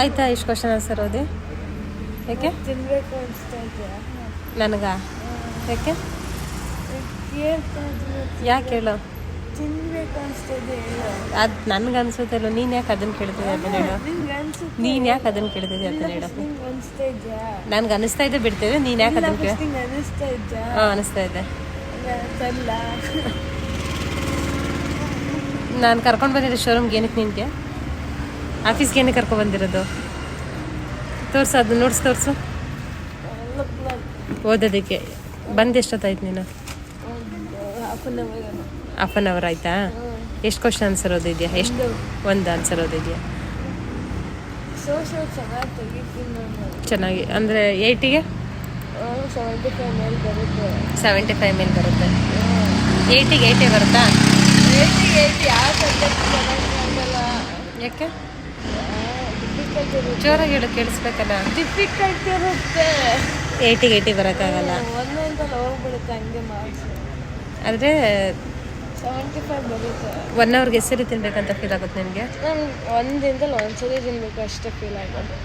ಆಯ್ತಾ ಇಷ್ಟು question answer ಓದಿ. ಯಾಕೆ ತಿನ್ಬೇಕು ಅನಿಸ್ತಾ ಇದೆಯಾ ನನಗ? ಯಾಕೆ ಯಾಕೆ ಹೇಳು? ತಿನ್ಬೇಕು ಅನಿಸ್ತಾ ಇದೆ. ಅದು ನನಗೆ ಅನ್ಸುತ್ತಲ್ಲ, ನೀನು ಯಾಕೆ ಅದನ್ನು ಕೇಳ್ತಿದ್ದೆ ಅದನ್ನ ಹೇಳು. ನೀನು ಯಾಕೆ ಅದನ್ನು ಕೇಳ್ತಿದ್ದೆ ಅದನ್ನ ಹೇಳು. ಅನಿಸ್ತಾ ಇದೆಯಾ? ನನಗೆ ಅನಿಸ್ತಾ ಇದೆ ಬಿಡ್ತಿದ್ದೆ, ನೀನು ಯಾಕೆ ಅದನ್ನು ಕೇಳ? ಅನಿಸ್ತಾ ಇದೆಯಾ? ಹಾಂ ಅನಿಸ್ತಾ ಇದೆ. ಅಲ್ಲ ನಾನು ಕರ್ಕೊಂಡು ಬಂದಿರೋ ಶೋರೂಮ್ಗೆ ಏನಕ್ಕೆ ನಿನಗೆ? ಆಫೀಸ್ಗೆ ಏನಕ್ಕೆ ಕರ್ಕೊಂಡು ಬಂದಿರೋದು? ತೋರಿಸು, ಅದು ನೋಡ್ಸಿ ತೋರಿಸು. ಓದೋದಕ್ಕೆ ಬಂದು ಎಷ್ಟೊತ್ತಾಯ್ತು ನೀನು? ಹಾಫ್ ಆನ್ ಅವರ್ ಆಯಿತಾ? ಎಷ್ಟು ಕ್ವಶನ್ ಆನ್ಸರ್ ಓದಿದ್ಯಾ? ಎಷ್ಟು? ಒಂದು ಆನ್ಸರ್ ಓದಿದ್ಯಾ? ಚೆನ್ನಾಗಿ ಅಂದರೆ 80ಗೆ 75 ಮೇಲೆ ಬರುತ್ತೆ. 80ಗೆ 80 ಬರುತ್ತಾ? ಯಾಕೆ ಜೋರಾಗಿ ಹೇಳು, ಕೇಳಿಸ್ಬೇಕಲ್ಲ. ಡಿಫಿಕಲ್ಟ್ ಇರುತ್ತೆ. 80ಗೆ 80 ಬರೋಕ್ಕಾಗಲ್ಲ. ಒಂದೊಂದಲ್ಲಿ ಹೋಗ್ಬಿಡುತ್ತೆ ಹಂಗೆ ಮಾರ್ಕ್ಸ್. ಆದರೆ 75 ಬರುತ್ತೆ. 1 ಅವರ್ಗೆ ಎಷ್ಟು ಸರಿ ತಿನ್ಬೇಕಂತ ಫೀಲ್ ಆಗುತ್ತೆ ನಿನಗೆ? ನಾನು ಒಂದಿಂದಲೂ ಒಂದ್ಸರಿ ತಿನ್ಬೇಕು ಅಷ್ಟೇ ಫೀಲ್ ಆಗೋದು.